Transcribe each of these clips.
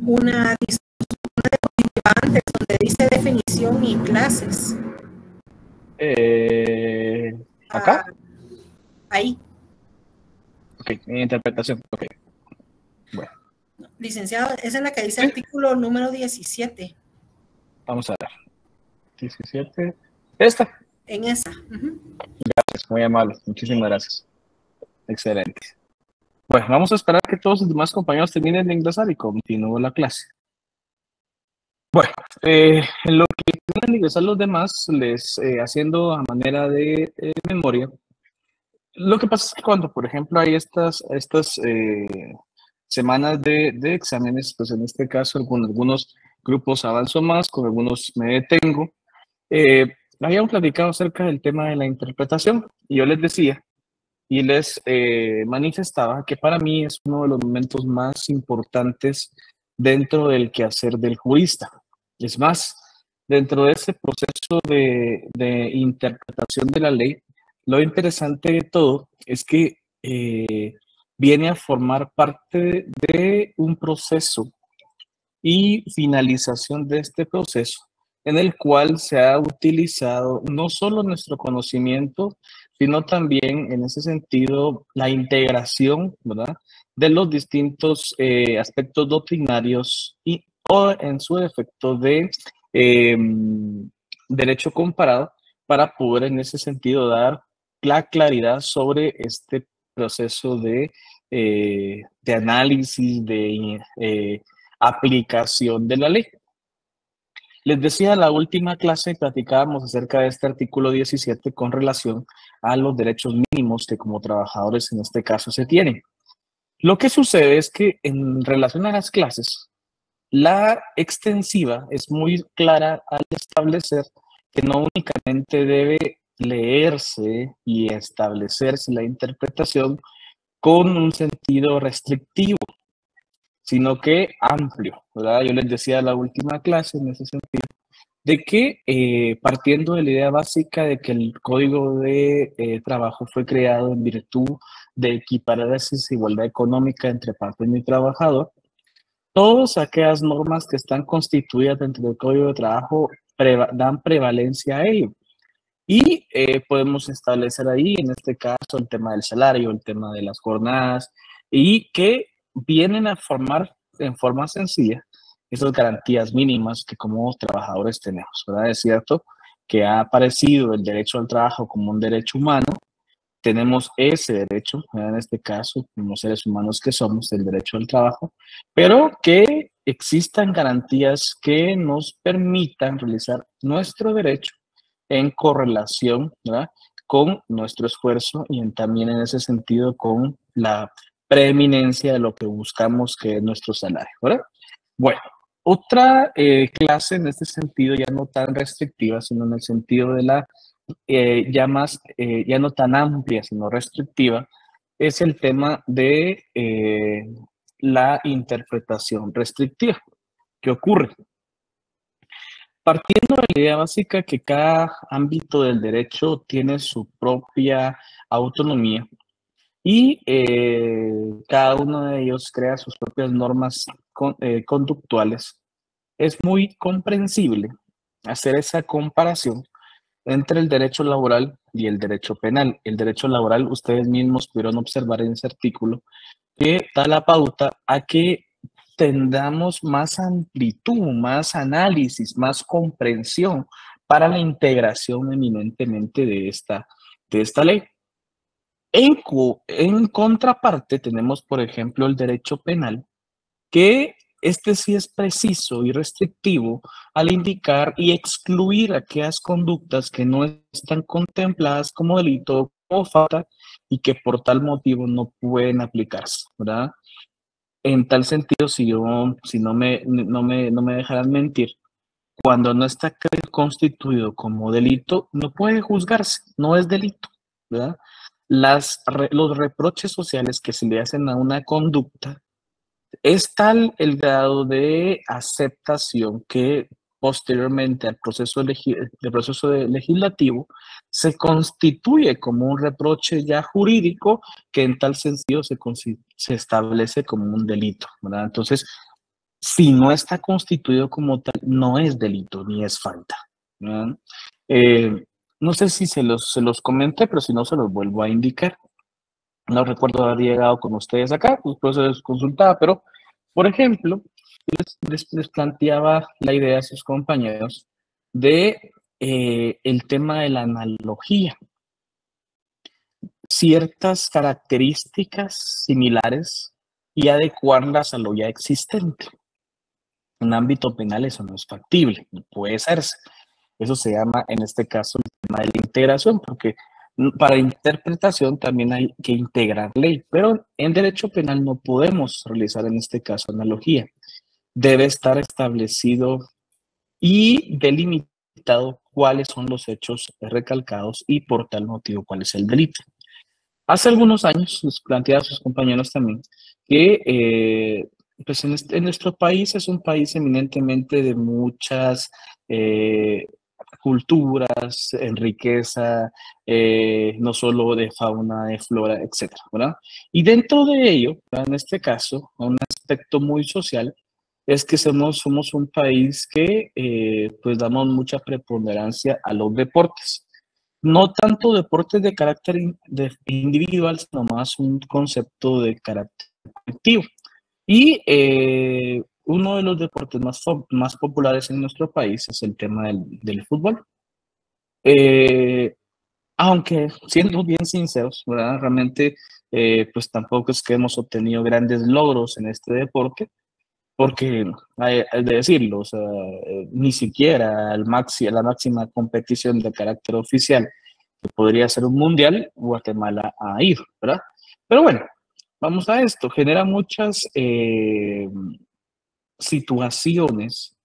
Una diapositiva antes donde dice definición y clases. ¿Acá? Ahí. Ok, interpretación. Ok. Bueno. Licenciado, esa es la que dice artículo número 17. Vamos a ver. 17. Esta. En esa. Gracias, muy amable. Muchísimas gracias. Excelente. Bueno, vamos a esperar que todos los demás compañeros terminen de ingresar y continúo la clase. Bueno, en lo que terminan de ingresar los demás, les haciendo a manera de memoria, lo que pasa es que cuando, por ejemplo, hay estas semanas de exámenes, pues en este caso con algunos grupos avanzo más, con algunos me detengo. Habíamos platicado acerca del tema de la interpretación y yo les decía y les manifestaba que para mí es uno de los momentos más importantes dentro del quehacer del jurista. Es más, dentro de ese proceso de interpretación de la ley, lo interesante de todo es que viene a formar parte de un proceso y finalización de este proceso en el cual se ha utilizado no solo nuestro conocimiento, sino también en ese sentido la integración, ¿verdad?, de los distintos aspectos doctrinarios y o en su defecto de derecho comparado para poder en ese sentido dar la claridad sobre este proceso de análisis, de aplicación de la ley. Les decía, la última clase platicábamos acerca de este artículo 17 con relación a los derechos mínimos que como trabajadores en este caso se tienen. Lo que sucede es que en relación a las clases, la extensiva es muy clara al establecer que no únicamente debe leerse y establecerse la interpretación con un sentido restrictivo, sino que amplio, ¿verdad? Yo les decía en la última clase en ese sentido, de que partiendo de la idea básica de que el Código de Trabajo fue creado en virtud de equiparar esa igualdad económica entre patrón y trabajador, todas aquellas normas que están constituidas dentro del Código de Trabajo dan prevalencia a ello. Y podemos establecer ahí, en este caso, el tema del salario, el tema de las jornadas, y que vienen a formar en forma sencilla esas garantías mínimas que como trabajadores tenemos, ¿verdad? Es cierto que ha aparecido el derecho al trabajo como un derecho humano, tenemos ese derecho, ¿verdad? En este caso, como seres humanos que somos, el derecho al trabajo, pero que existan garantías que nos permitan realizar nuestro derecho en correlación, ¿verdad?, con nuestro esfuerzo y también en ese sentido con la preeminencia de lo que buscamos que es nuestro salario, ¿verdad? Bueno, otra clase en este sentido ya no tan restrictiva, sino en el sentido de la ya no tan amplia, sino restrictiva, es el tema de la interpretación restrictiva. ¿Qué ocurre? Partiendo de la idea básica que cada ámbito del derecho tiene su propia autonomía y cada uno de ellos crea sus propias normas conductuales, es muy comprensible hacer esa comparación entre el derecho laboral y el derecho penal. El derecho laboral, ustedes mismos pudieron observar en ese artículo, que da la pauta a que tengamos más amplitud, más análisis, más comprensión para la integración eminentemente de esta ley. En contraparte tenemos, por ejemplo, el derecho penal, que este sí es preciso y restrictivo al indicar y excluir aquellas conductas que no están contempladas como delito o falta y que por tal motivo no pueden aplicarse, ¿verdad? En tal sentido, si no me dejaran mentir, cuando no está constituido como delito, no puede juzgarse, no es delito, ¿verdad? Los reproches sociales que se le hacen a una conducta es tal el grado de aceptación que posteriormente al proceso, legislativo, se constituye como un reproche ya jurídico que en tal sentido se establece como un delito, ¿verdad? Entonces, si no está constituido como tal, no es delito ni es falta, ¿verdad? No sé si se los comenté, pero si no, se los vuelvo a indicar. No recuerdo haber llegado con ustedes acá, pues por eso les consultaba, pero, por ejemplo, les planteaba la idea a sus compañeros de el tema de la analogía. Ciertas características similares y adecuarlas a lo ya existente. En ámbito penal eso no es factible, no puede hacerse. Eso se llama, en este caso, el tema de la integración, porque para interpretación también hay que integrar ley, pero en derecho penal no podemos realizar en este caso analogía. Debe estar establecido y delimitado cuáles son los hechos recalcados y por tal motivo cuál es el delito. Hace algunos años les planteaba a sus compañeros también que pues en nuestro país es un país eminentemente de muchas culturas, en riqueza, no solo de fauna, de flora, etcétera, ¿verdad? Y dentro de ello, en este caso, un aspecto muy social, es que somos un país que pues damos mucha preponderancia a los deportes. No tanto deportes de carácter individual, sino más un concepto de carácter colectivo. Y uno de los deportes más populares en nuestro país es el tema del fútbol. Eh, Aunque, siendo bien sinceros, ¿verdad? Realmente, pues tampoco es que hemos obtenido grandes logros en este deporte, porque hay de decirlo, o sea, ni siquiera la máxima competición de carácter oficial, que podría ser un mundial, Guatemala ha ido, ¿verdad? Pero bueno, vamos a esto, genera muchas situaciones,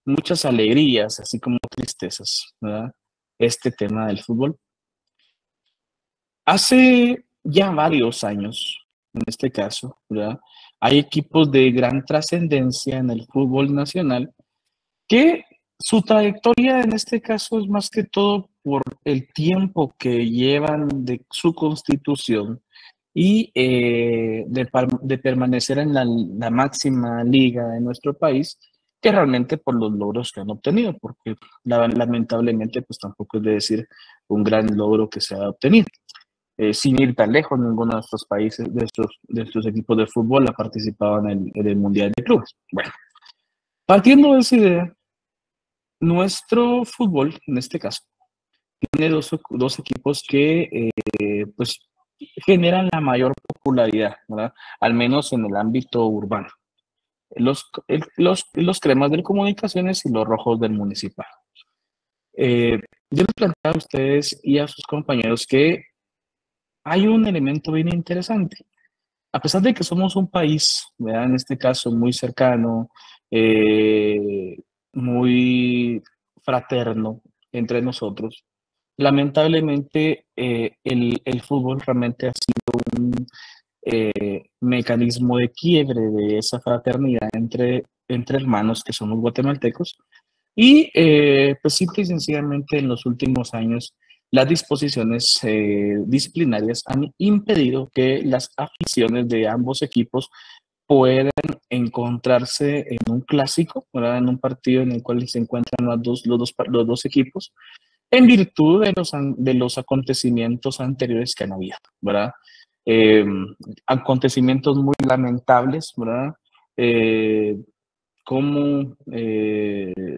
muchas alegrías, así como tristezas, ¿verdad? Este tema del fútbol. Hace ya varios años, en este caso, ¿verdad? Hay equipos de gran trascendencia en el fútbol nacional que su trayectoria en este caso es más que todo por el tiempo que llevan de su constitución y de permanecer en la máxima liga de nuestro país, que realmente por los logros que han obtenido, porque lamentablemente pues tampoco es de decir un gran logro que se ha obtenido. Sin ir tan lejos, ninguno de estos países, de estos equipos de fútbol ha participado en el Mundial de Clubes. Bueno, partiendo de esa idea, nuestro fútbol, en este caso, tiene dos equipos que pues generan la mayor popularidad, ¿verdad? Al menos en el ámbito urbano. Los cremas de comunicaciones y los rojos del municipal. Yo les planteaba a ustedes y a sus compañeros que hay un elemento bien interesante. A pesar de que somos un país, ¿verdad? En este caso muy cercano, eh, muy fraterno entre nosotros, lamentablemente el fútbol realmente ha sido un mecanismo de quiebre de esa fraternidad entre hermanos que somos guatemaltecos y pues simple y sencillamente en los últimos años las disposiciones disciplinarias han impedido que las aficiones de ambos equipos puedan encontrarse en un clásico, ¿verdad? En un partido en el cual se encuentran los dos equipos, en virtud de los acontecimientos anteriores que han habido, ¿verdad? Eh, Acontecimientos muy lamentables, ¿verdad? Eh, como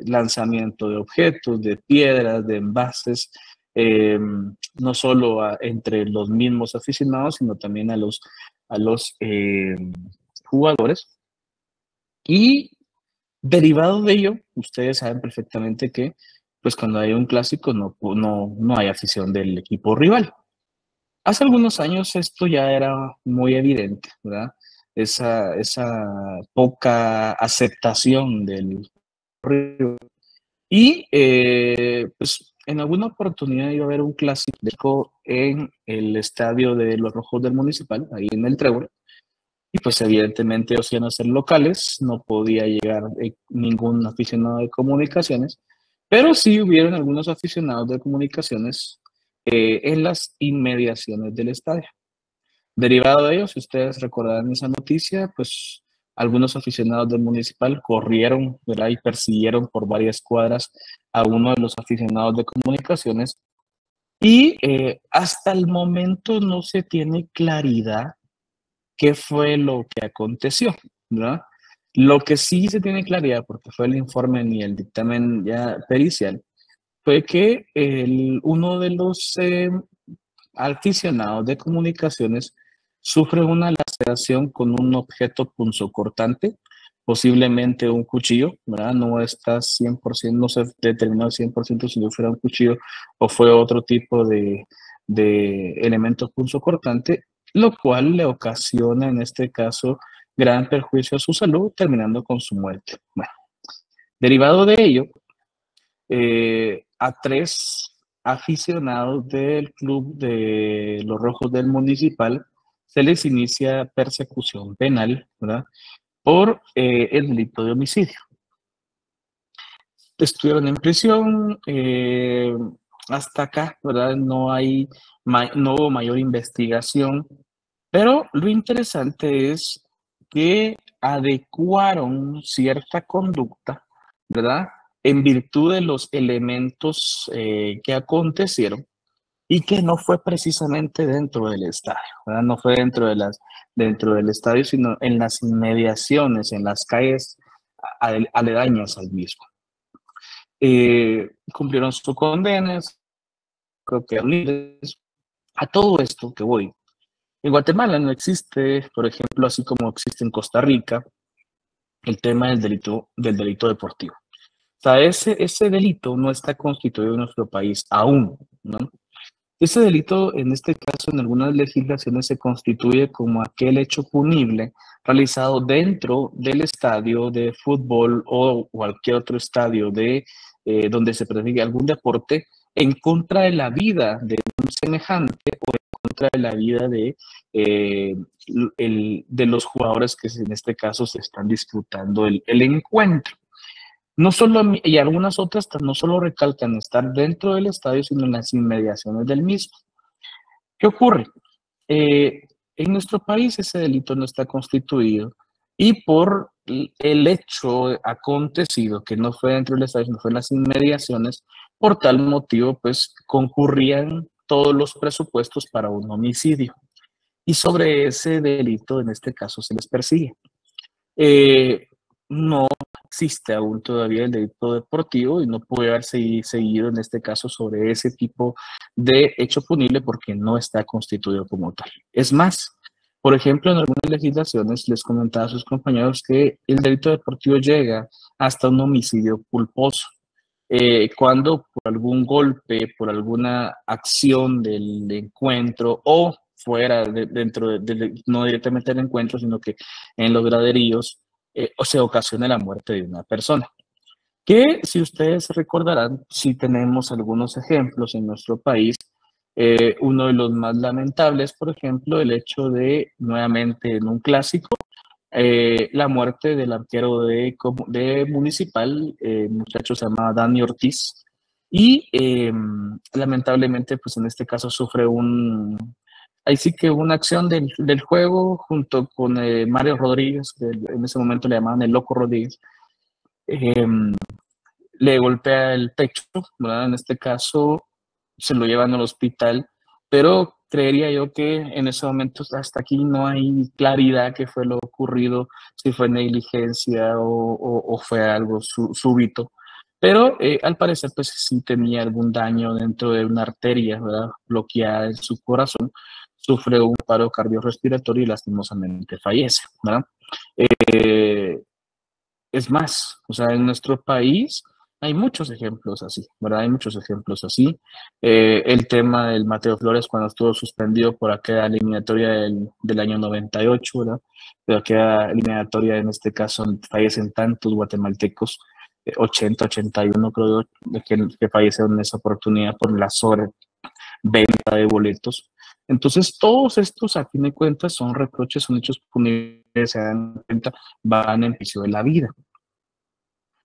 lanzamiento de objetos, de piedras, de envases, no solo entre los mismos aficionados, sino también a los jugadores. Y derivado de ello, ustedes saben perfectamente que pues cuando hay un clásico no hay afición del equipo rival. Hace algunos años esto ya era muy evidente, ¿verdad? Esa poca aceptación del rival. Y pues en alguna oportunidad iba a haber un clásico en el estadio de los Rojos del Municipal, ahí en el Trébol, y pues evidentemente ellos iban a ser locales, no podía llegar ningún aficionado de comunicaciones, pero sí hubieron algunos aficionados de comunicaciones en las inmediaciones del estadio. Derivado de ello, si ustedes recordarán esa noticia, pues algunos aficionados del Municipal corrieron, ¿verdad? Y persiguieron por varias cuadras a uno de los aficionados de comunicaciones y hasta el momento no se tiene claridad qué fue lo que aconteció, ¿verdad? Lo que sí se tiene claridad, porque fue el informe y el dictamen ya pericial, fue que uno de los aficionados de comunicaciones sufre una laceración con un objeto punzocortante, posiblemente un cuchillo, ¿verdad? No está 100%, no se determinó 100% si no fuera un cuchillo o fue otro tipo de elemento punzocortante, lo cual le ocasiona en este caso gran perjuicio a su salud, terminando con su muerte. Bueno, derivado de ello, a 3 aficionados del club de los Rojos del Municipal se les inicia persecución penal, ¿verdad? Por el delito de homicidio. Estuvieron en prisión, hasta acá, ¿verdad? No hubo mayor investigación, pero lo interesante es que adecuaron cierta conducta, ¿verdad? En virtud de los elementos que acontecieron y que no fue precisamente dentro del estadio, ¿verdad? No fue dentro del estadio, sino en las inmediaciones, en las calles aledañas al mismo. Cumplieron sus condenas, creo que libres. A todo esto que voy. En Guatemala no existe, por ejemplo, así como existe en Costa Rica, el tema del delito deportivo. O sea, ese delito no está constituido en nuestro país aún, ¿no? Ese delito, en este caso, en algunas legislaciones se constituye como aquel hecho punible realizado dentro del estadio de fútbol o cualquier otro estadio donde se practique algún deporte en contra de la vida de un semejante o en contra de la vida de los jugadores que en este caso se están disputando el encuentro. No solo, y algunas otras no solo recalcan estar dentro del estadio, sino en las inmediaciones del mismo. ¿Qué ocurre? En nuestro país ese delito no está constituido y por el hecho acontecido, que no fue dentro del estadio, sino fue en las inmediaciones, por tal motivo, pues concurrían todos los presupuestos para un homicidio. Y sobre ese delito, en este caso, se les persigue. No existe aún todavía el delito deportivo y no puede haber seguido en este caso sobre ese tipo de hecho punible porque no está constituido como tal. Es más, por ejemplo, en algunas legislaciones les comentaba a sus compañeros que el delito deportivo llega hasta un homicidio culposo. Cuando por algún golpe, por alguna acción del encuentro o fuera, no directamente del encuentro, sino que en los graderíos, o se ocasiona la muerte de una persona. Que si ustedes recordarán, si tenemos algunos ejemplos en nuestro país, uno de los más lamentables, por ejemplo, el hecho de, nuevamente en un clásico, la muerte del arquero de Municipal, muchacho se llama Dani Ortiz, y lamentablemente, pues en este caso sufre ahí sí que una acción del juego junto con Mario Rodríguez, que en ese momento le llamaban el Loco Rodríguez, le golpea el pecho, ¿verdad? En este caso se lo llevan al hospital, pero creería yo que en ese momento hasta aquí no hay claridad qué fue lo ocurrido, si fue negligencia o fue algo súbito. Pero al parecer pues sí tenía algún daño dentro de una arteria, ¿verdad? Bloqueada en su corazón, sufre un paro cardiorrespiratorio y lastimosamente fallece, ¿verdad? Es más, o sea, en nuestro país hay muchos ejemplos así, ¿verdad? Hay muchos ejemplos así. El tema del Mateo Flores cuando estuvo suspendido por aquella eliminatoria del año 98, ¿verdad? De aquella eliminatoria, en este caso, fallecen tantos guatemaltecos, 80, 81 creo que fallecieron en esa oportunidad por la sobreventa de boletos. Entonces, todos estos, a fin de cuentas, son reproches, son hechos punibles, se dan cuenta, van en juicio de la vida.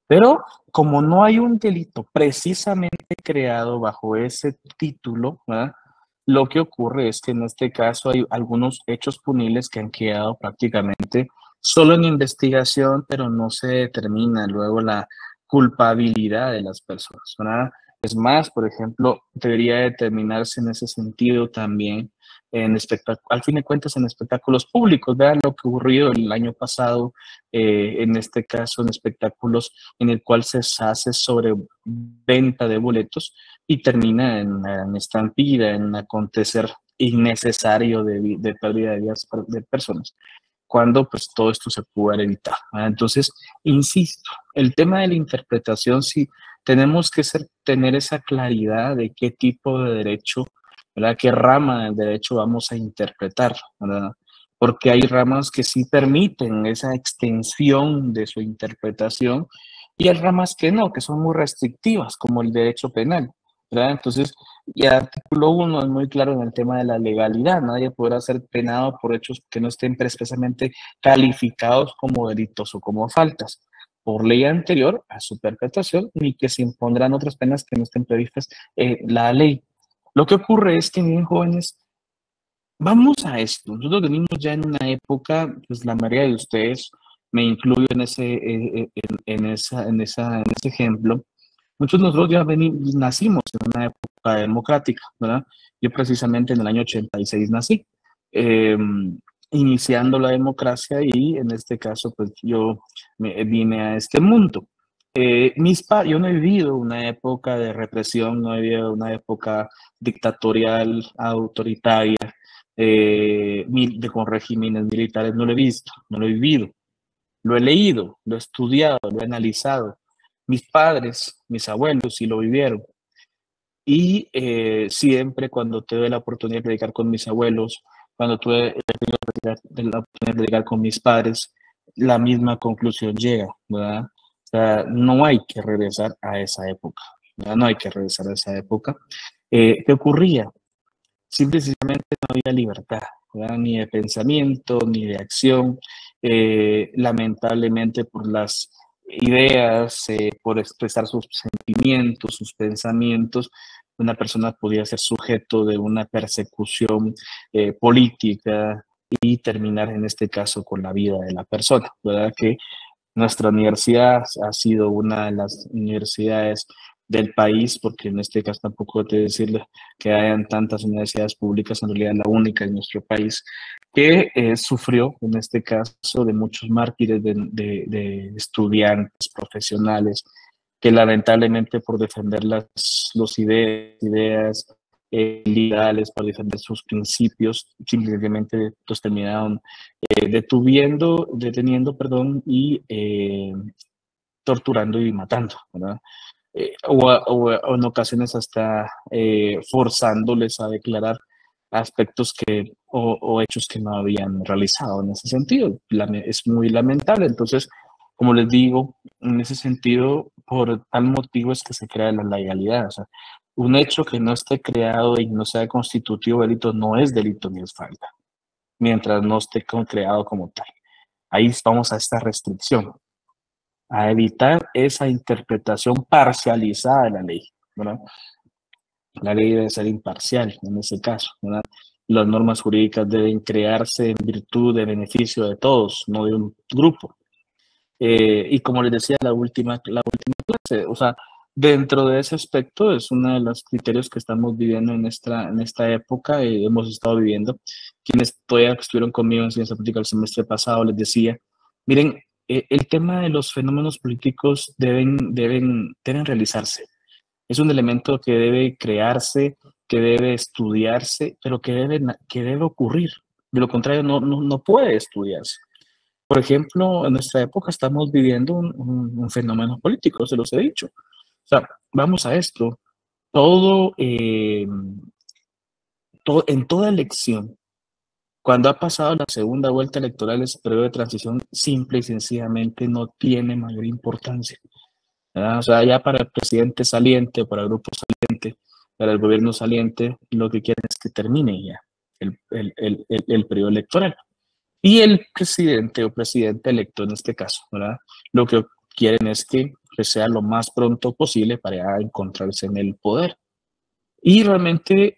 Pero como no hay un delito precisamente creado bajo ese título, ¿verdad? Lo que ocurre es que en este caso hay algunos hechos punibles que han quedado prácticamente solo en investigación, pero no se determina luego la culpabilidad de las personas, ¿verdad? Es más, por ejemplo, debería determinarse en ese sentido también al fin de cuentas en espectáculos públicos. Vean lo que ocurrió el año pasado, en este caso en espectáculos en el cual se hace sobre venta de boletos y termina en estampida, en acontecer innecesario de pérdida de vidas de personas, cuando pues todo esto se pudo haber evitado, ¿verdad? Entonces, insisto, el tema de la interpretación, sí, tenemos que tener esa claridad de qué tipo de derecho, ¿verdad? Qué rama del derecho vamos a interpretar, ¿verdad? Porque hay ramas que sí permiten esa extensión de su interpretación y hay ramas que no, que son muy restrictivas, como el derecho penal, ¿verdad? Entonces, y el artículo 1 es muy claro en el tema de la legalidad. Nadie podrá ser penado por hechos que no estén expresamente calificados como delitos o como faltas por ley anterior a su perpetuación, ni que se impondrán otras penas que no estén previstas en la ley. Lo que ocurre es que, bien jóvenes, vamos a esto. Nosotros venimos ya en una época, pues la mayoría de ustedes, me incluyo en en ese ejemplo. Muchos de nosotros ya nacimos en una época democrática, ¿verdad? Yo precisamente en el año 86 nací, eh, iniciando la democracia y en este caso pues yo vine a este mundo. Yo no he vivido una época de represión, no he vivido una época dictatorial, autoritaria, con regímenes militares, no lo he visto, no lo he vivido. Lo he leído, lo he estudiado, lo he analizado. Mis padres, mis abuelos sí lo vivieron. Y siempre cuando tuve la oportunidad de predicar con mis abuelos, cuando tuve la oportunidad de predicar con mis padres, la misma conclusión llega, ¿verdad? O sea, no hay que regresar a esa época, ¿verdad? No hay que regresar a esa época. ¿Qué ocurría? Simple y sencillamente no había libertad, ¿verdad? Ni de pensamiento, ni de acción. Lamentablemente por las ideas, por expresar sus sentimientos, sus pensamientos, una persona podía ser sujeto de una persecución política y terminar en este caso con la vida de la persona, ¿verdad? Que nuestra universidad ha sido una de las universidades del país, porque en este caso tampoco te decirle que hayan tantas universidades públicas, en realidad la única en nuestro país, que sufrió en este caso de muchos mártires de estudiantes, profesionales, que lamentablemente por defender los ideas liberales, por defender sus principios, simplemente los terminaron deteniendo, perdón, y torturando y matando, ¿verdad? O en ocasiones hasta forzándoles a declarar aspectos o hechos que no habían realizado en ese sentido. Es muy lamentable. Entonces, como les digo, en ese sentido, por tal motivo es que se crea la legalidad. O sea, un hecho que no esté creado y no sea constitutivo de delito no es delito ni es falta, mientras no esté creado como tal. Ahí vamos a esta restricción, a evitar esa interpretación parcializada de la ley, ¿verdad? La ley debe ser imparcial en ese caso, ¿verdad? Las normas jurídicas deben crearse en virtud de beneficio de todos, no de un grupo. Y como les decía, la última clase, o sea, dentro de ese aspecto es uno de los criterios que estamos viviendo en esta época y hemos estado viviendo. Quienes todavía estuvieron conmigo en Ciencia Política el semestre pasado, les decía, miren, el tema de los fenómenos políticos deben realizarse. Es un elemento que debe crearse, que debe estudiarse, pero que debe ocurrir. De lo contrario, no puede estudiarse. Por ejemplo, en nuestra época estamos viviendo un fenómeno político, se los he dicho. O sea, vamos a esto. Todo, en toda elección, cuando ha pasado la segunda vuelta electoral, ese periodo de transición simple y sencillamente no tiene mayor importancia, ¿verdad? O sea, ya para el presidente saliente, para el grupo saliente, para el gobierno saliente, lo que quieren es que termine ya. el periodo electoral. Y el presidente o presidente electo en este caso, ¿verdad? Lo que quieren es que sea lo más pronto posible para encontrarse en el poder. Y realmente,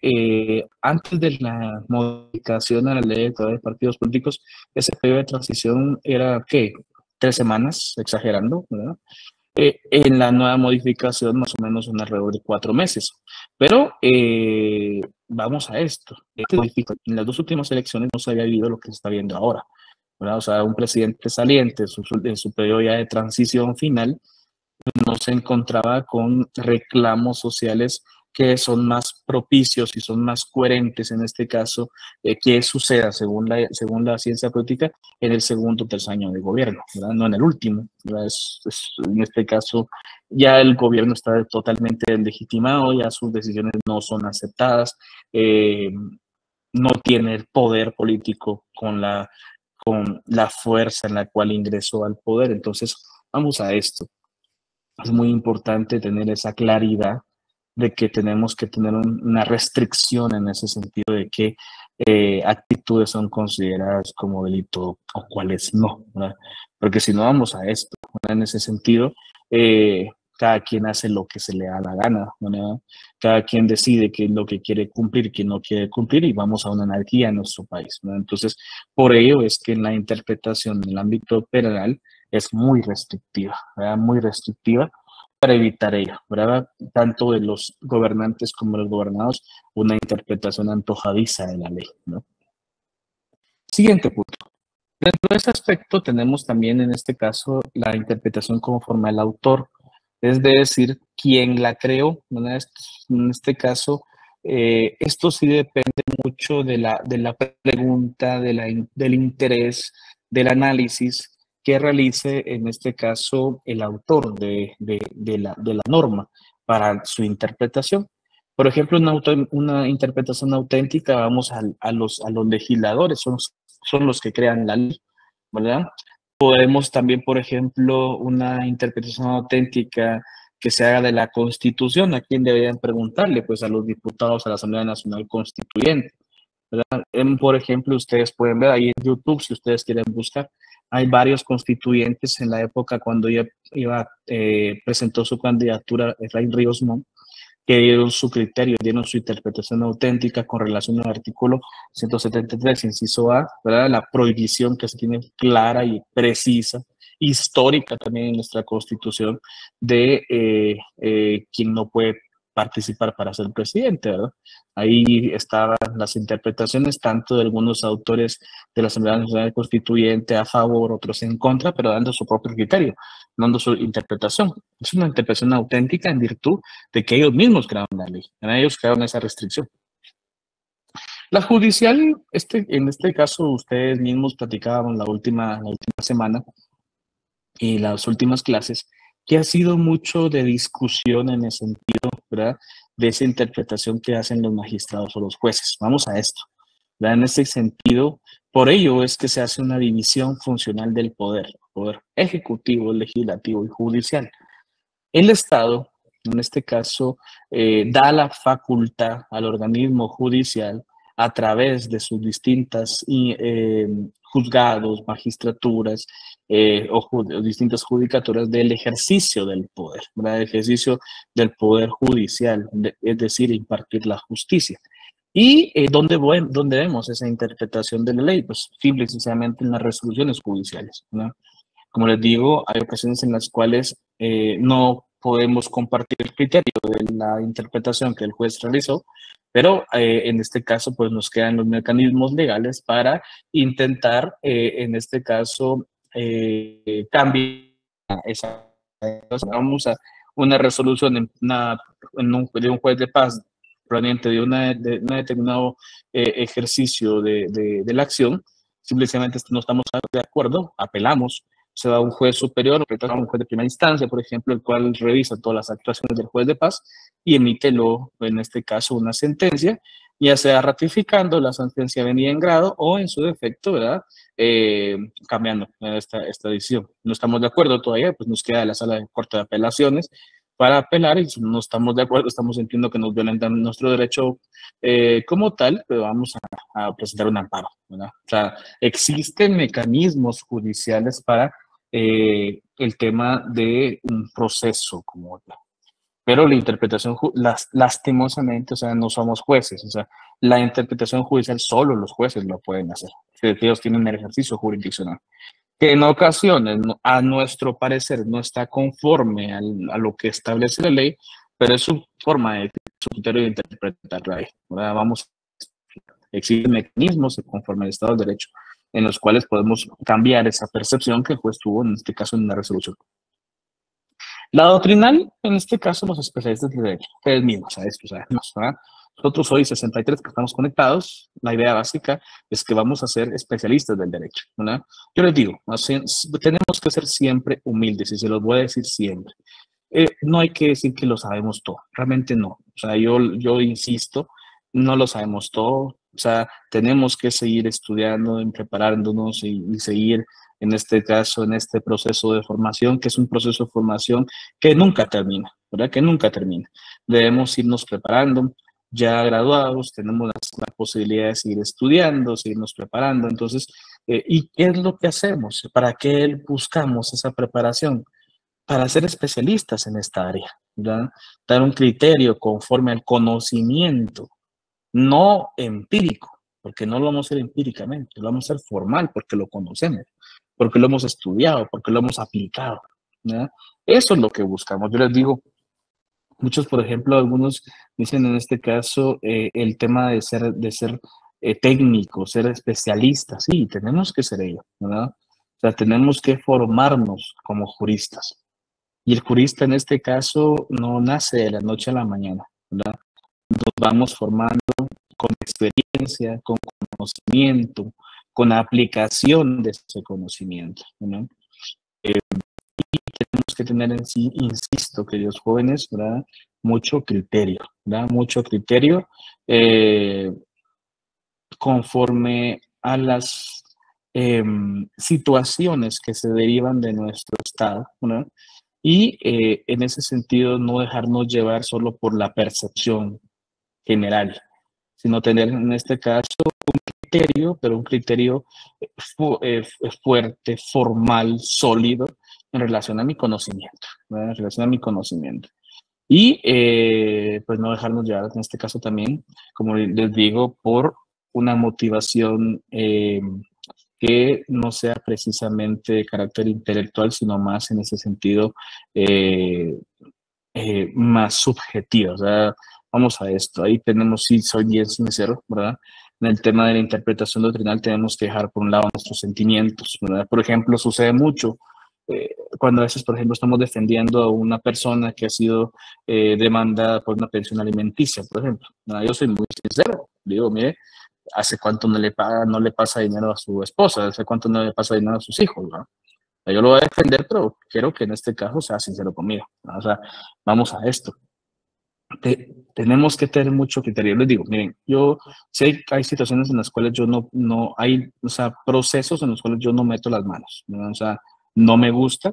antes de la modificación a la ley de partidos políticos, ese periodo de transición era, ¿qué? 3 semanas, exagerando, ¿verdad? En la nueva modificación, más o menos alrededor de 4 meses. Pero vamos a esto. En las 2 últimas elecciones no se había vivido lo que se está viendo ahora, ¿verdad? O sea, un presidente saliente en su periodo ya de transición final no se encontraba con reclamos sociales que son más propicios y son más coherentes en este caso, que suceda según la ciencia política en el segundo o tercer año de gobierno, ¿verdad? No en el último, ¿verdad? En este caso ya el gobierno está totalmente legitimado, ya sus decisiones no son aceptadas, no tiene el poder político con la fuerza en la cual ingresó al poder. Entonces, vamos a esto. Es muy importante tener esa claridad de que tenemos que tener una restricción en ese sentido de qué actitudes son consideradas como delito o cuáles no, ¿verdad? Porque si no vamos a esto, ¿verdad? En ese sentido, cada quien hace lo que se le da la gana, ¿verdad? Cada quien decide qué es lo que quiere cumplir, qué no quiere cumplir y vamos a una anarquía en nuestro país, ¿verdad? Entonces, por ello es que en la interpretación en el ámbito penal es muy restrictiva, ¿verdad? Muy restrictiva para evitar ello, ¿verdad? Tanto de los gobernantes como de los gobernados, una interpretación antojadiza de la ley, ¿no? Siguiente punto. Dentro de ese aspecto tenemos también en este caso la interpretación como forma del autor, es decir, quién la creó, ¿verdad? En este caso, esto sí depende mucho de la pregunta, del interés, del análisis que realice en este caso el autor de la norma para su interpretación. Por ejemplo, una interpretación auténtica, vamos a los legisladores, son los que crean la ley, ¿verdad? Podemos también, por ejemplo, una interpretación auténtica que se haga de la Constitución. ¿A quién deberían preguntarle? Pues a los diputados a la Asamblea Nacional Constituyente, ¿verdad? Por ejemplo, ustedes pueden ver ahí en YouTube, si ustedes quieren buscar, hay varios constituyentes en la época cuando ella presentó su candidatura, Efraín Ríos Montt, que dieron su criterio, dieron su interpretación auténtica con relación al artículo 173, inciso A, ¿verdad? La prohibición que se tiene clara y precisa, histórica también en nuestra Constitución, de quien no puede participar para ser presidente, ¿verdad? Ahí estaban las interpretaciones tanto de algunos autores de la Asamblea Nacional Constituyente a favor, otros en contra, pero dando su propio criterio, dando su interpretación. Es una interpretación auténtica en virtud de que ellos mismos crearon la ley, ellos crearon esa restricción. La judicial, en este caso, ustedes mismos platicaban la última semana y las últimas clases, que ha sido mucho de discusión en el sentido, ¿verdad?, de esa interpretación que hacen los magistrados o los jueces. Vamos a esto, ¿verdad? En ese sentido, por ello es que se hace una división funcional del poder ejecutivo, legislativo y judicial. El Estado, en este caso, da la facultad al organismo judicial a través de sus distintas juzgados, magistraturas o distintas judicaturas del ejercicio del poder, ¿verdad? El ejercicio del poder judicial, es decir, impartir la justicia. ¿Y dónde vemos esa interpretación de la ley? Pues simple y sencillamente en las resoluciones judiciales, ¿no? Como les digo, hay ocasiones en las cuales no podemos compartir el criterio de la interpretación que el juez realizó, pero en este caso pues nos quedan los mecanismos legales para intentar, en este caso, cambiar esa. Vamos a una resolución de un juez de paz proveniente de un determinado ejercicio de la acción, simplemente no estamos de acuerdo, apelamos, se va a un juez superior, a un juez de primera instancia, por ejemplo, el cual revisa todas las actuaciones del juez de paz y emite, en este caso, una sentencia, ya sea ratificando la sentencia venida en grado o, en su defecto, ¿verdad?, cambiando esta decisión. No estamos de acuerdo todavía, pues nos queda la sala de corte de apelaciones para apelar y si no estamos de acuerdo, estamos sintiendo que nos violentan nuestro derecho como tal, pero vamos a presentar un amparo, ¿verdad? O sea, existen mecanismos judiciales para el tema de un proceso como tal. Pero la interpretación, lastimosamente, o sea, no somos jueces, o sea, la interpretación judicial solo los jueces lo pueden hacer. Ellos tienen el ejercicio jurisdiccional, que en ocasiones, a nuestro parecer, no está conforme a lo que establece la ley, pero es su forma de, su criterio de interpretar la ley, ¿verdad? Existen mecanismos conforme al Estado de Derecho en los cuales podemos cambiar esa percepción que el juez tuvo, en este caso, en una resolución. La doctrinal, en este caso, los especialistas de derecho, ustedes mismos, a esto, sabemos, ¿verdad? Nosotros hoy 63 que estamos conectados, la idea básica es que vamos a ser especialistas del derecho, ¿verdad? Yo les digo, tenemos que ser siempre humildes y se los voy a decir siempre. No hay que decir que lo sabemos todo, realmente no. O sea, yo insisto, no lo sabemos todo. O sea, tenemos que seguir estudiando, preparándonos y seguir, en este caso, en este proceso de formación, que es un proceso de formación que nunca termina, ¿verdad? Que nunca termina. Debemos irnos preparando. Ya graduados, tenemos la posibilidad de seguir estudiando, seguirnos preparando. Entonces, ¿y qué es lo que hacemos? ¿Para qué buscamos esa preparación? Para ser especialistas en esta área, ¿verdad? Dar un criterio conforme al conocimiento, no empírico, porque no lo vamos a hacer empíricamente, lo vamos a hacer formal porque lo conocemos, porque lo hemos estudiado, porque lo hemos aplicado, ¿verdad? Eso es lo que buscamos. Yo les digo, muchos, por ejemplo, algunos dicen en este caso el tema de ser técnicos, ser especialistas. Sí, tenemos que ser ellos, ¿verdad? O sea, tenemos que formarnos como juristas. Y el jurista en este caso no nace de la noche a la mañana, ¿verdad? Nos vamos formando con experiencia, con conocimiento, con aplicación de ese conocimiento, ¿no? Tenemos que tener en sí, insisto, queridos jóvenes, ¿verdad? Mucho criterio, ¿verdad? Mucho criterio conforme a las situaciones que se derivan de nuestro estado, ¿verdad? Y en ese sentido no dejarnos llevar solo por la percepción general, sino tener en este caso un criterio, pero un criterio fuerte, formal, sólido en relación a mi conocimiento, ¿verdad? En relación a mi conocimiento. Y pues no dejarnos llevar en este caso también, como les digo, por una motivación que no sea precisamente de carácter intelectual, sino más en ese sentido más subjetiva. O sea, vamos a esto. Ahí tenemos, sí, soy bien sincero, ¿verdad? En el tema de la interpretación doctrinal tenemos que dejar por un lado nuestros sentimientos, ¿verdad? Por ejemplo, sucede mucho cuando a veces, por ejemplo, estamos defendiendo a una persona que ha sido demandada por una pensión alimenticia, por ejemplo. ¿Verdad? Yo soy muy sincero. Digo, mire, ¿hace cuánto no le paga, no le pasa dinero a su esposa? ¿Hace cuánto no le pasa dinero a sus hijos? ¿No? Yo lo voy a defender, pero quiero que en este caso sea sincero conmigo, ¿no? O sea, vamos a esto. Tenemos que tener mucho criterio. Les digo, miren, yo sé que hay situaciones en las cuales yo no hay, o sea, procesos en los cuales yo no meto las manos, ¿no? O sea, no me gusta,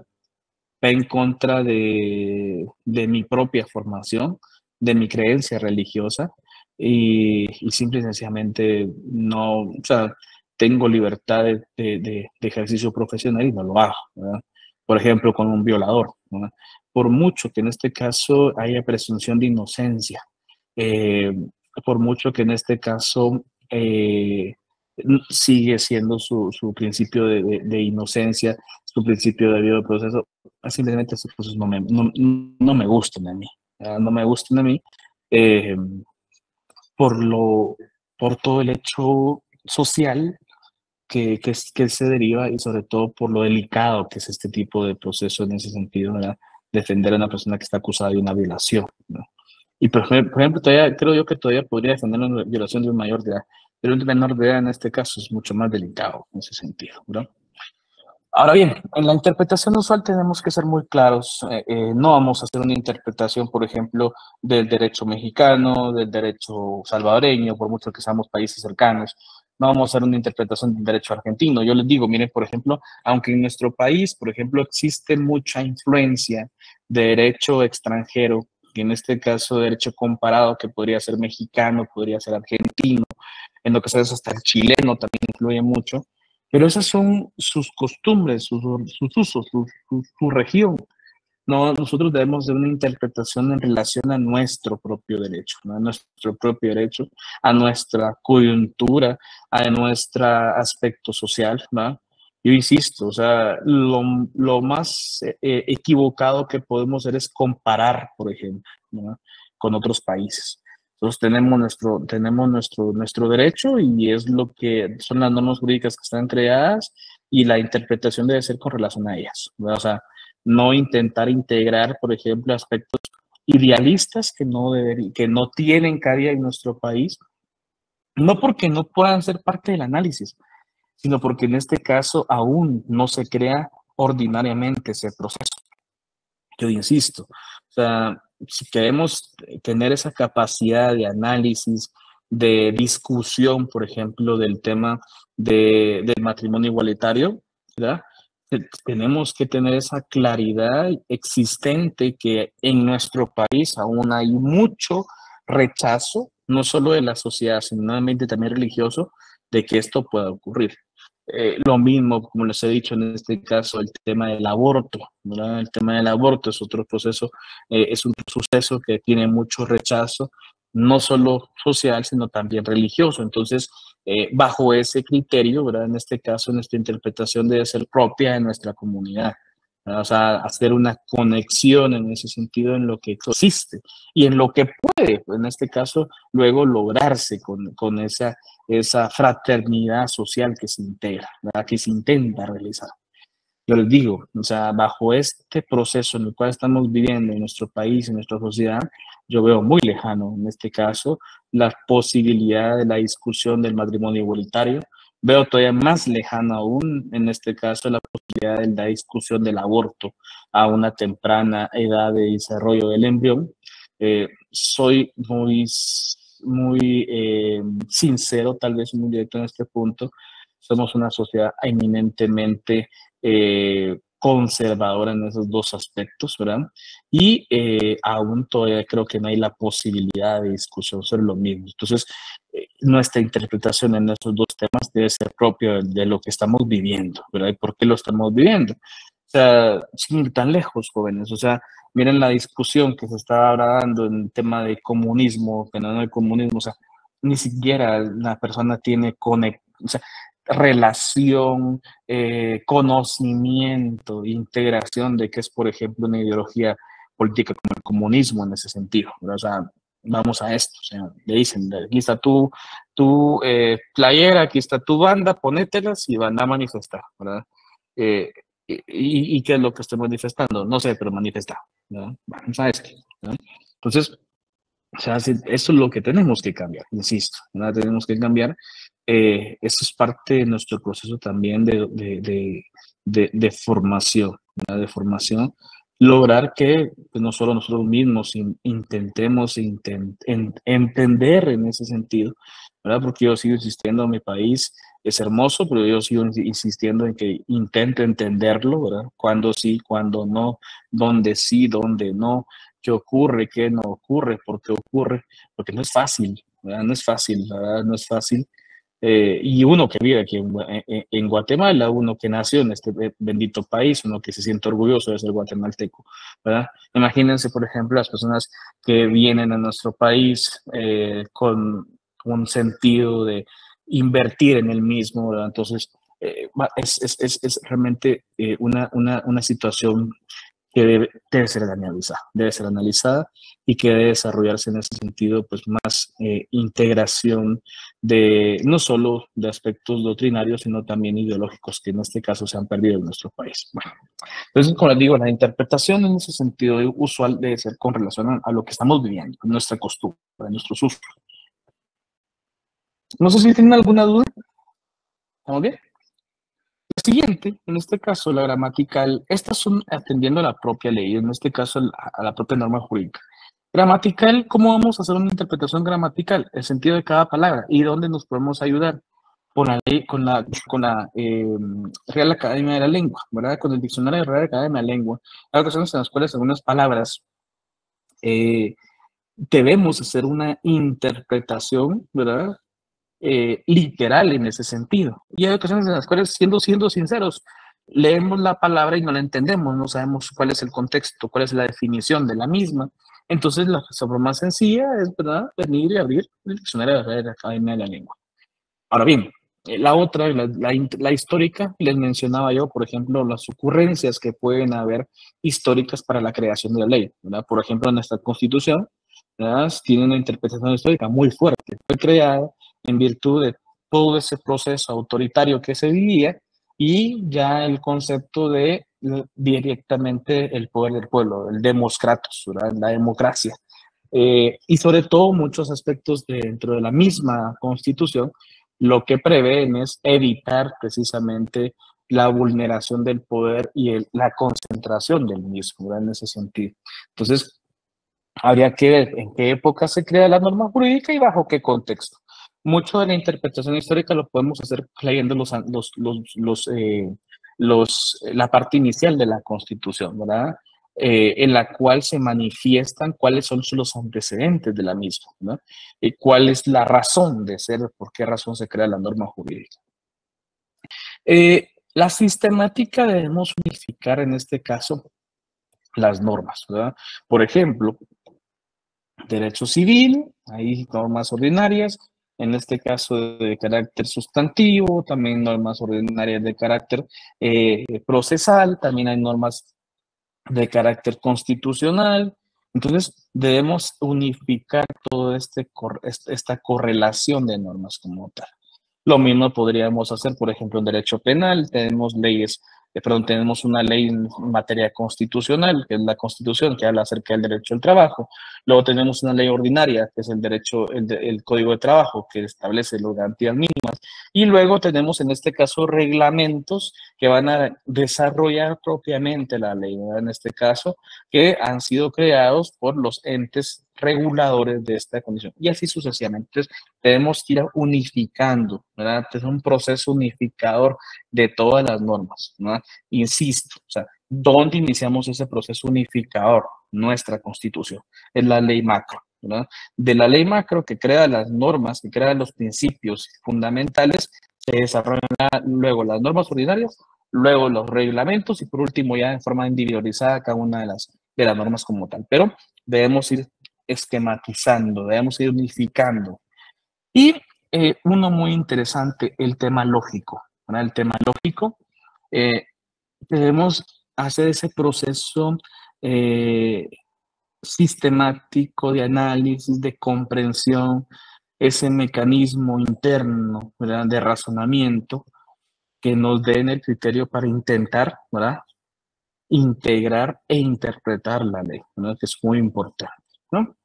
va en contra de mi propia formación, de mi creencia religiosa y simple y sencillamente no, o sea, tengo libertad de ejercicio profesional y no lo hago, ¿verdad? Por ejemplo, con un violador, ¿verdad? Por mucho que en este caso haya presunción de inocencia, eh, por mucho que en este caso sigue siendo su principio de inocencia, su principio de debido proceso, simplemente esas cosas no me gustan a mí, no me gustan a mí eh, por, por todo el hecho social que se deriva y sobre todo por lo delicado que es este tipo de proceso en ese sentido, ¿verdad? Defender a una persona que está acusada de una violación, ¿no? Y por ejemplo, todavía, creo yo que todavía podría defender una violación de un mayor de edad, pero un menor de edad en este caso es mucho más delicado en ese sentido, ¿verdad? Ahora bien, en la interpretación usual tenemos que ser muy claros. No vamos a hacer una interpretación, por ejemplo, del derecho mexicano, del derecho salvadoreño, por mucho que seamos países cercanos. no vamos a hacer una interpretación del derecho argentino. Yo les digo, miren, por ejemplo, aunque en nuestro país, por ejemplo, existe mucha influencia de derecho extranjero, y en este caso derecho comparado, que podría ser mexicano, podría ser argentino, en ocasiones hasta el chileno también influye mucho, pero esas son sus costumbres, sus usos, su región. No, nosotros debemos de una interpretación en relación a nuestro propio derecho, ¿no? A nuestro propio derecho, a nuestra coyuntura, a nuestro aspecto social, ¿no? Yo insisto, o sea, lo más equivocado que podemos hacer es comparar, por ejemplo, ¿no? Con otros países. Nosotros tenemos nuestro derecho y es lo que son las normas jurídicas que están creadas y la interpretación debe ser con relación a ellas, ¿no? O sea, no intentar integrar, por ejemplo, aspectos idealistas que no tienen cabida en nuestro país, no porque no puedan ser parte del análisis, sino porque en este caso aún no se crea ordinariamente ese proceso. Yo insisto, o sea, si queremos tener esa capacidad de análisis, de discusión, por ejemplo, del tema del matrimonio igualitario, ¿verdad? Tenemos que tener esa claridad existente que en nuestro país aún hay mucho rechazo, no solo de la sociedad, sino también religioso, de que esto pueda ocurrir. Lo mismo, como les he dicho en este caso, el tema del aborto, ¿verdad? El tema del aborto es otro proceso, es un suceso que tiene mucho rechazo, no solo social, sino también religioso. Entonces, bajo ese criterio, ¿verdad? En este caso, nuestra interpretación debe ser propia de nuestra comunidad, ¿verdad? O sea, hacer una conexión en ese sentido en lo que existe y en lo que puede, en este caso, luego lograrse con esa fraternidad social que se integra, ¿verdad? Que se intenta realizar. Yo les digo, o sea, bajo este proceso en el cual estamos viviendo en nuestro país, en nuestra sociedad, yo veo muy lejano, en este caso, la posibilidad de la discusión del matrimonio igualitario. Veo todavía más lejano aún, en este caso, la posibilidad de la discusión del aborto a una temprana edad de desarrollo del embrión. Soy muy sincero, tal vez muy directo en este punto. Somos una sociedad eminentemente conservadora en esos dos aspectos, ¿verdad? Y aún todavía creo que no hay la posibilidad de discusión sobre lo mismo. Entonces, nuestra interpretación en esos dos temas debe ser propia de lo que estamos viviendo, ¿verdad? ¿Y por qué lo estamos viviendo? O sea, sin ir tan lejos, jóvenes, o sea, miren la discusión que se está ahora dando en el tema de comunismo, fenómeno del comunismo, o sea, ni siquiera la persona tiene o sea, relación, conocimiento, integración de qué es, por ejemplo, una ideología política como el comunismo en ese sentido, ¿verdad? O sea, vamos a esto, o sea, le dicen, aquí está tu playera, aquí está tu banda, ponételas y van a manifestar, ¿verdad? Eh, y qué es lo que estoy manifestando? No sé, pero manifestar, ¿verdad? Vamos a esto, ¿verdad? Entonces, o sea, eso es lo que tenemos que cambiar, insisto, ¿verdad? Tenemos que cambiar. Eso es parte de nuestro proceso también de formación, ¿verdad? De formación. Lograr que pues, no solo nosotros mismos intentemos entender en ese sentido, ¿verdad? Porque yo sigo insistiendo, mi país es hermoso, pero yo sigo insistiendo en que intente entenderlo, ¿verdad? Cuándo sí, cuándo no, dónde sí, dónde no, qué ocurre, qué no ocurre, por qué ocurre, porque no es fácil, ¿verdad? No es fácil, la verdad, no es fácil. Y uno que vive aquí en Guatemala, uno que nació en este bendito país, uno que se siente orgulloso de ser guatemalteco, ¿verdad? Imagínense, por ejemplo, las personas que vienen a nuestro país con un sentido de invertir en el mismo, ¿verdad? Entonces, es realmente una situación que debe ser analizada y que debe desarrollarse en ese sentido, pues más integración de no solo de aspectos doctrinarios, sino también ideológicos, que en este caso se han perdido en nuestro país. Bueno, entonces, como les digo, la interpretación en ese sentido usual debe ser con relación a lo que estamos viviendo, nuestra costumbre, nuestros usos. No sé si tienen alguna duda. ¿Estamos bien? La siguiente, en este caso, la gramatical, estas son atendiendo a la propia ley, en este caso a la propia norma jurídica. Gramatical, ¿cómo vamos a hacer una interpretación gramatical? El sentido de cada palabra y dónde nos podemos ayudar. con la ley, con la Real Academia de la Lengua, ¿verdad? Con el diccionario de Real Academia de la Lengua. Hay ocasiones en las cuales algunas palabras debemos hacer una interpretación, ¿verdad? Literal en ese sentido. Y hay ocasiones en las cuales, siendo sinceros, leemos la palabra y no la entendemos, no sabemos cuál es el contexto, cuál es la definición de la misma. Entonces, la forma más sencilla es, ¿verdad?, venir y abrir el diccionario de la Academia de la Lengua. Ahora bien, la otra, la histórica, les mencionaba yo, por ejemplo, las ocurrencias que pueden haber históricas para la creación de la ley, ¿verdad? Por ejemplo, nuestra Constitución, ¿verdad?, tiene una interpretación histórica muy fuerte. Fue creada en virtud de todo ese proceso autoritario que se vivía y ya el concepto de directamente el poder del pueblo, el demoskratos, ¿verdad?, la democracia. Y sobre todo muchos aspectos dentro de la misma Constitución lo que prevén es evitar precisamente la vulneración del poder y la concentración del mismo, ¿verdad?, en ese sentido. Entonces, habría que ver en qué época se crea la norma jurídica y bajo qué contexto. Mucho de la interpretación histórica lo podemos hacer leyendo la parte inicial de la Constitución, ¿verdad? En la cual se manifiestan cuáles son los antecedentes de la misma, ¿no? Y cuál es la razón de ser, por qué razón se crea la norma jurídica. La sistemática debemos unificar en este caso las normas, ¿verdad? Por ejemplo, derecho civil, hay normas ordinarias, en este caso de carácter sustantivo, también normas ordinarias de carácter procesal, también hay normas de carácter constitucional. Entonces, debemos unificar toda esta correlación de normas como tal. Lo mismo podríamos hacer, por ejemplo, en derecho penal, tenemos una ley en materia constitucional, que es la Constitución, que habla acerca del derecho al trabajo. Luego tenemos una ley ordinaria, que es el Código de Trabajo, que establece las garantías mínimas. Y luego tenemos, en este caso, reglamentos que van a desarrollar propiamente la ley, ¿verdad?, en este caso, que han sido creados por los entes reguladores de esta condición. Y así sucesivamente. Entonces, tenemos que ir unificando, ¿verdad? Es un proceso unificador de todas las normas, ¿no? Insisto, o sea, ¿dónde iniciamos ese proceso unificador? Nuestra Constitución, es la ley macro, ¿verdad? De la ley macro que crea las normas, que crea los principios fundamentales, se desarrollan luego las normas ordinarias, luego los reglamentos y por último ya en forma individualizada cada una de las normas como tal. Pero debemos ir esquematizando, debemos ir unificando. Y uno muy interesante, el tema lógico, ¿verdad? El tema lógico, debemos hacer ese proceso sistemático de análisis, de comprensión, ese mecanismo interno, ¿verdad?, de razonamiento que nos den el criterio para intentar, ¿verdad?, integrar e interpretar la ley, ¿verdad?, que es muy importante, ¿no?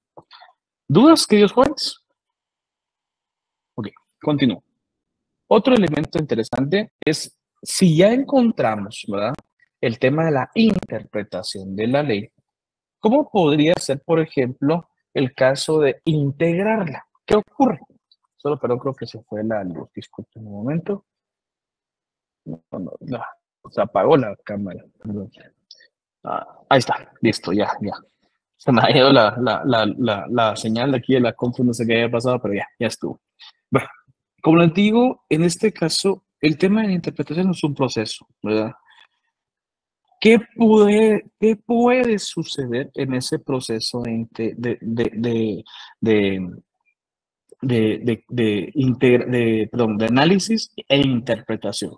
¿Dudas, queridos jóvenes? Ok, continúo. Otro elemento interesante es, si ya encontramos, ¿verdad?, el tema de la interpretación de la ley, ¿cómo podría ser, por ejemplo, el caso de integrarla? ¿Qué ocurre? Solo, pero creo que se fue la luz. Disculpen un momento. No, se apagó la cámara. Ahí está, listo, ya. Se me ha ido la señal de aquí de la compu, no sé qué había pasado, pero ya estuvo. Bueno, como les digo, en este caso, el tema de la interpretación es un proceso, ¿verdad? ¿Qué puede suceder en ese proceso de análisis e interpretación?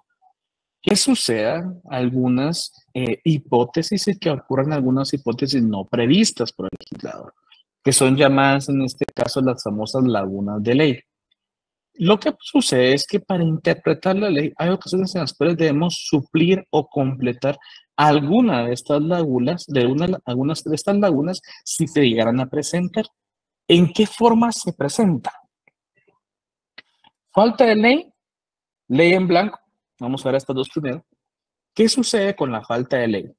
Que sucedan algunas hipótesis y que ocurran algunas hipótesis no previstas por el legislador, que son llamadas en este caso las famosas lagunas de ley. Lo que sucede es que para interpretar la ley hay ocasiones en las cuales debemos suplir o completar alguna de estas lagunas, algunas de estas lagunas, si se llegaran a presentar. ¿En qué forma se presenta? Falta de ley en blanco. Vamos a ver estas dos primero. ¿Qué sucede con la falta de ley?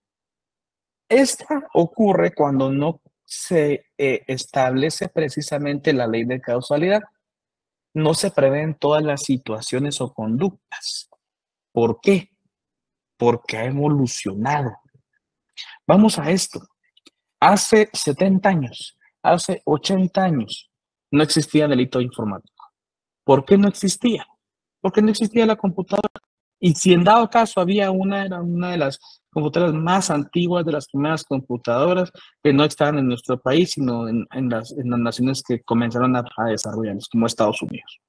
Esta ocurre cuando no se establece precisamente la ley de causalidad. no se prevén todas las situaciones o conductas. ¿Por qué? Porque ha evolucionado. Vamos a esto. Hace 70 años, hace 80 años, no existía delito informático. ¿Por qué no existía? Porque no existía la computadora. Y si en dado caso había era una de las computadoras más antiguas, de las primeras computadoras que no estaban en nuestro país, sino en las naciones que comenzaron a desarrollarlas, como Estados Unidos.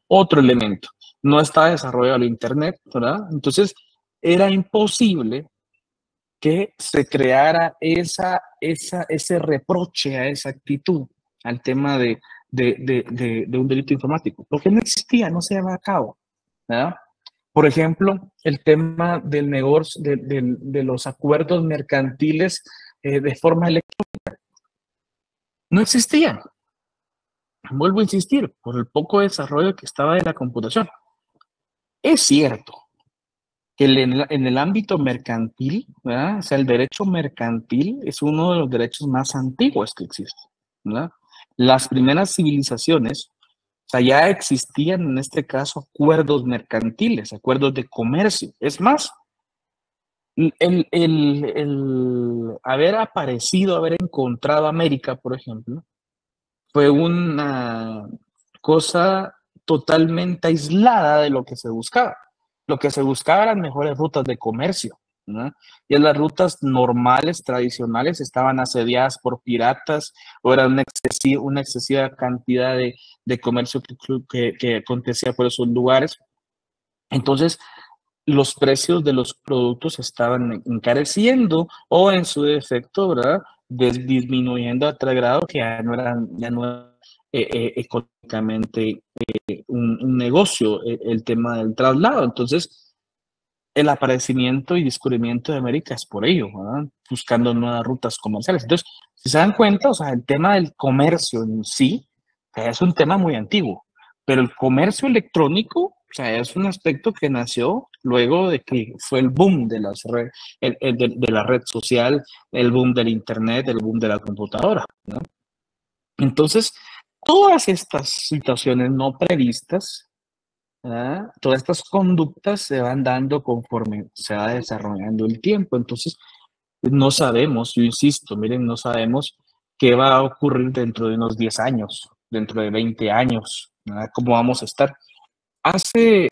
Otro elemento, no estaba desarrollado el Internet, ¿verdad? Entonces, era imposible que se creara ese reproche a esa actitud, al tema de un delito informático, porque no existía, no se llevaba a cabo, ¿verdad? Por ejemplo, el tema del negocio, de los acuerdos mercantiles de forma electrónica, no existían. Vuelvo a insistir, por el poco desarrollo que estaba de la computación. Es cierto que en el ámbito mercantil, ¿verdad? O sea, el derecho mercantil es uno de los derechos más antiguos que existe, ¿verdad? Las primeras civilizaciones, o sea, ya existían en este caso acuerdos mercantiles, acuerdos de comercio. Es más, el haber aparecido, haber encontrado América, por ejemplo, fue una cosa totalmente aislada de lo que se buscaba. Lo que se buscaba eran mejores rutas de comercio, ¿no? Y las rutas normales, tradicionales, estaban asediadas por piratas o era una excesiva cantidad de comercio que acontecía por esos lugares. Entonces, los precios de los productos estaban encareciendo o en su defecto, ¿verdad? Disminuyendo a tal grado que ya no era económicamente un negocio el tema del traslado. Entonces, el aparecimiento y descubrimiento de América es por ello, ¿verdad? Buscando nuevas rutas comerciales. Entonces, si se dan cuenta, o sea, el tema del comercio en sí es un tema muy antiguo, pero el comercio electrónico, o sea, es un aspecto que nació luego de que fue el boom de de la red social, el boom del internet, el boom de la computadora, ¿no? Entonces, todas estas situaciones no previstas, ¿verdad? Todas estas conductas se van dando conforme se va desarrollando el tiempo. Entonces, no sabemos, yo insisto, miren, no sabemos qué va a ocurrir dentro de unos 10 años, dentro de 20 años, ¿verdad? ¿Cómo vamos a estar? Hace,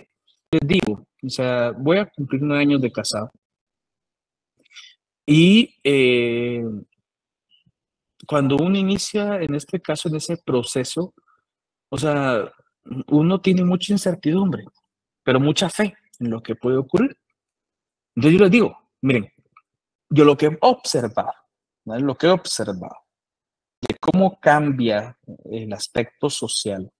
les digo, o sea, voy a cumplir 9 años de casado y cuando uno inicia, en este caso, en ese proceso, o sea, uno tiene mucha incertidumbre, pero mucha fe en lo que puede ocurrir. Entonces yo les digo, miren, yo lo que he observado, ¿no? Lo que he observado de cómo cambia el aspecto social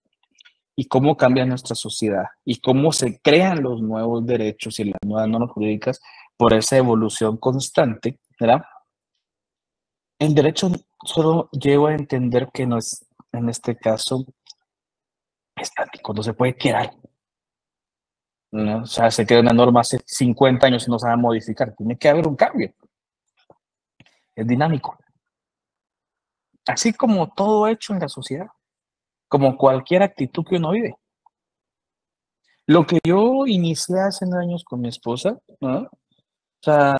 y cómo cambia nuestra sociedad y cómo se crean los nuevos derechos y las nuevas normas jurídicas por esa evolución constante, ¿verdad? El derecho solo llego a entender que no es, en este caso, estático, no se puede quedar, ¿no? O sea, se crea una norma hace 50 años y no se va a modificar, tiene que haber un cambio, es dinámico. Así como todo hecho en la sociedad, como cualquier actitud que uno vive. Lo que yo inicié hace 9 años con mi esposa, ¿no? O sea,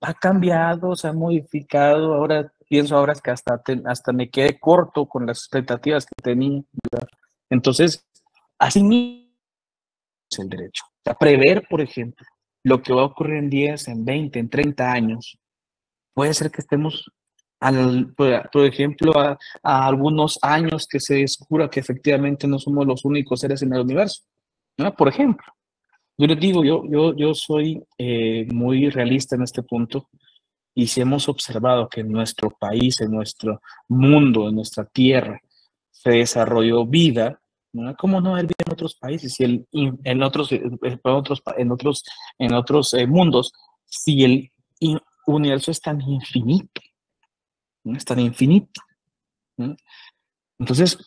ha cambiado, se ha modificado. Ahora pienso ahora es que hasta me quedé corto con las expectativas que tenía, ¿verdad? Entonces, así mismo es el derecho. O sea, prever, por ejemplo, lo que va a ocurrir en 10, en 20, en 30 años. Puede ser que estemos, por ejemplo, a algunos años que se descubra que efectivamente no somos los únicos seres en el universo, ¿no? Por ejemplo. Yo les digo, yo soy muy realista en este punto y si hemos observado que en nuestro país, en nuestro mundo, en nuestra tierra, se desarrolló vida, ¿no? ¿Cómo no haber vida en otros países? Si en otros mundos, si el universo es tan infinito, ¿no? Es tan infinito, ¿no? Entonces,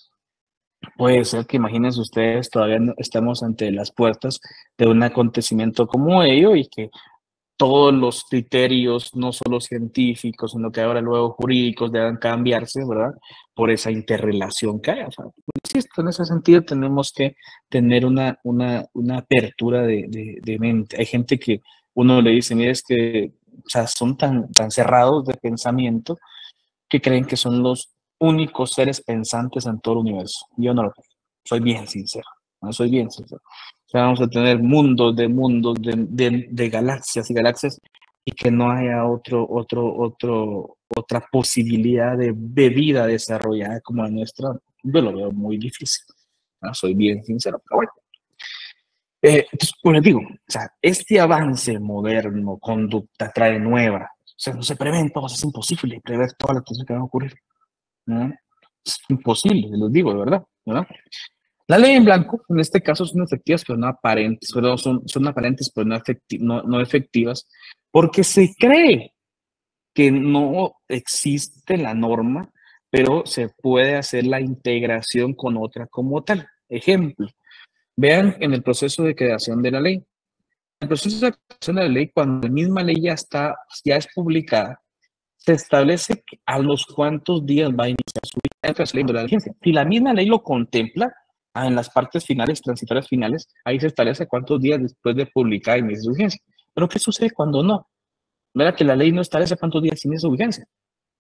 puede ser que imagínense ustedes, todavía estamos ante las puertas de un acontecimiento como ello y que todos los criterios, no solo científicos, sino que ahora luego jurídicos, deban cambiarse, ¿verdad? Por esa interrelación que hay. O sea, insisto, en ese sentido tenemos que tener una apertura de mente. Hay gente que uno le dice, mira, es que, o sea, son tan cerrados de pensamiento que creen que son los únicos seres pensantes en todo el universo. Yo no lo creo. Soy bien sincero. No soy bien sincero. O sea, vamos a tener mundos de galaxias y galaxias y que no haya otra posibilidad de vida desarrollada como la nuestra. Yo lo veo muy difícil. No soy bien sincero, pero bueno. Entonces, pues les digo, o sea, este avance moderno, conducta trae nueva. O sea, no se prevén todos, es imposible prever todas las cosas que van a ocurrir, ¿no? Es imposible, les digo, de verdad, ¿verdad? La ley en blanco, en este caso, son efectivas, pero no aparentes, perdón, son aparentes, pero no efectivas, porque se cree que no existe la norma, pero se puede hacer la integración con otra como tal. Ejemplo, vean en el proceso de creación de la ley. El proceso de creación de la ley, cuando la misma ley ya es publicada, se establece a los cuántos días va a iniciar su vigencia de la vigencia. Si la misma ley lo contempla, en las partes finales, transitorias finales, ahí se establece cuántos días después de publicar inicia su vigencia. Pero ¿qué sucede cuando no? Verá que la ley no establece cuántos días inicia su vigencia.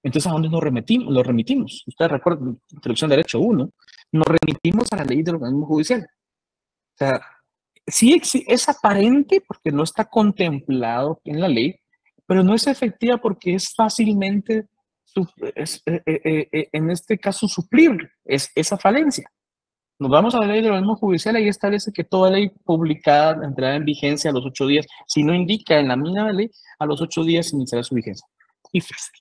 Entonces, ¿a dónde nos remitimos? Lo remitimos. Ustedes recuerdan, Introducción de Derecho 1, nos remitimos a la ley del organismo judicial. O sea, sí es aparente porque no está contemplado en la ley, pero no es efectiva porque es fácilmente, en este caso, suplir esa falencia. Nos vamos a la ley del organismo judicial y establece que toda ley publicada entrará en vigencia a los 8 días. Si no indica en la misma ley, a los 8 días iniciará su vigencia. Y fácil.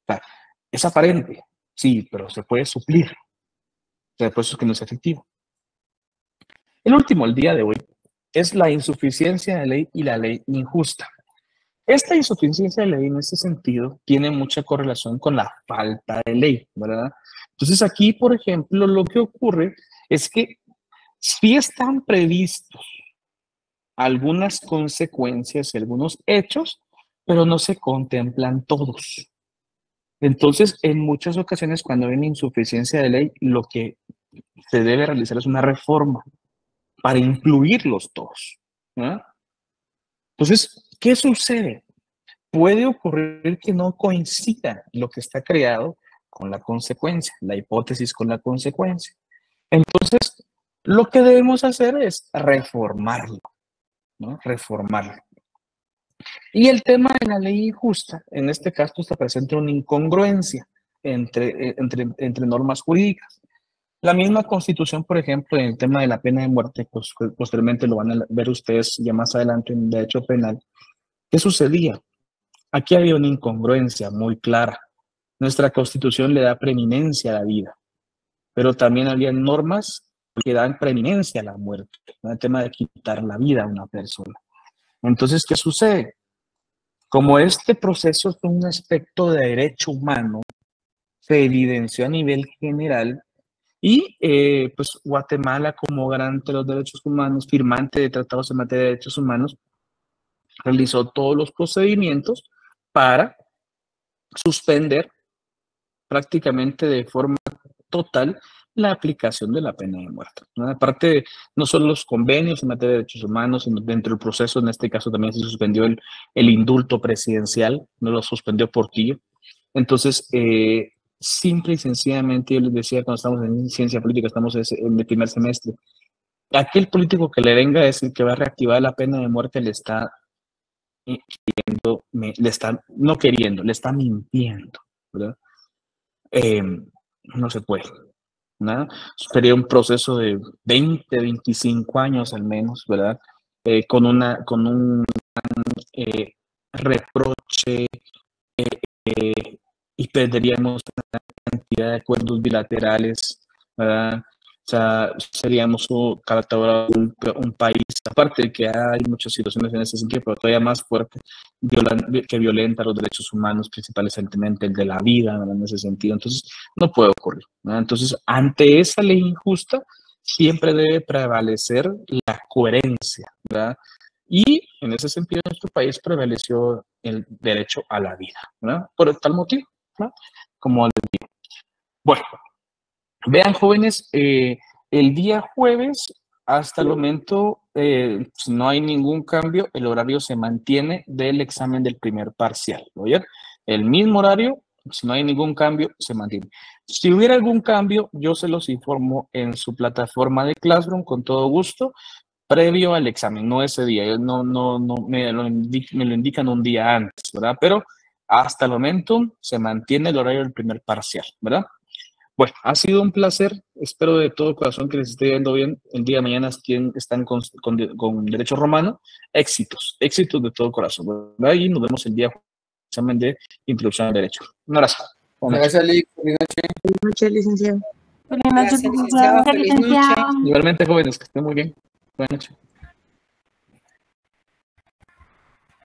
O sea, es aparente, sí, pero se puede suplir. O sea, por eso es que no es efectivo. El último, el día de hoy, es la insuficiencia de ley y la ley injusta. Esta insuficiencia de ley en este sentido tiene mucha correlación con la falta de ley, ¿verdad? Entonces aquí, por ejemplo, lo que ocurre es que sí están previstos algunas consecuencias y algunos hechos, pero no se contemplan todos. Entonces, en muchas ocasiones, cuando hay una insuficiencia de ley, lo que se debe realizar es una reforma para incluirlos todos, ¿no? Entonces, ¿qué sucede? Puede ocurrir que no coincida lo que está creado con la consecuencia, la hipótesis con la consecuencia. Entonces, lo que debemos hacer es reformarlo, ¿no? Reformarlo. Y el tema de la ley injusta, en este caso, está presente una incongruencia entre normas jurídicas. La misma Constitución, por ejemplo, en el tema de la pena de muerte, pues, posteriormente lo van a ver ustedes ya más adelante en derecho penal. ¿Qué sucedía? Aquí había una incongruencia muy clara. Nuestra Constitución le da preeminencia a la vida, pero también había normas que dan preeminencia a la muerte, el tema de quitar la vida a una persona. Entonces, ¿qué sucede? Como este proceso es un aspecto de derecho humano, se evidenció a nivel general y pues Guatemala, como garante de los derechos humanos, firmante de tratados en materia de derechos humanos, realizó todos los procedimientos para suspender prácticamente de forma total la aplicación de la pena de muerte, ¿no? Aparte, no solo los convenios en materia de derechos humanos, sino dentro del proceso, en este caso también se suspendió el indulto presidencial, no lo suspendió Portillo. Entonces, simple y sencillamente, yo les decía cuando estamos en ciencia política, estamos en el primer semestre, aquel político que le venga a decir que va a reactivar la pena de muerte le está no queriendo, le está mintiendo, ¿verdad? No se puede, ¿no? Sería un proceso de 20, 25 años al menos, ¿verdad? Con un reproche y perderíamos una cantidad de acuerdos bilaterales, ¿verdad? O sea, seríamos catalogados un país, aparte de que hay muchas situaciones en ese sentido, pero todavía más fuerte, que violenta los derechos humanos, principalmente el de la vida, ¿verdad? En ese sentido. Entonces, no puede ocurrir, ¿verdad? Entonces, ante esa ley injusta, siempre debe prevalecer la coherencia, ¿verdad? Y en ese sentido, en nuestro país prevaleció el derecho a la vida, ¿verdad? Por tal motivo, ¿verdad? Como les digo. Bueno, vean, jóvenes, el día jueves, hasta el momento, pues, no hay ningún cambio, el horario se mantiene del examen del primer parcial, ¿oye? El mismo horario, si no hay ningún cambio, se mantiene. Si hubiera algún cambio, yo se los informo en su plataforma de Classroom con todo gusto, previo al examen, no ese día. Ellos no me lo indican un día antes, ¿verdad? Pero hasta el momento se mantiene el horario del primer parcial, ¿verdad? Bueno, ha sido un placer. Espero de todo corazón que les esté yendo bien. El día de mañana están con derecho romano. Éxitos, éxitos de todo corazón, ¿verdad? Y nos vemos el día examen de introducción al derecho. Un abrazo. Gracias, Lick. Buenas noches, licenciado. Gracias, licenciado. Feliz noche. Igualmente, jóvenes, que estén muy bien. Buenas noches.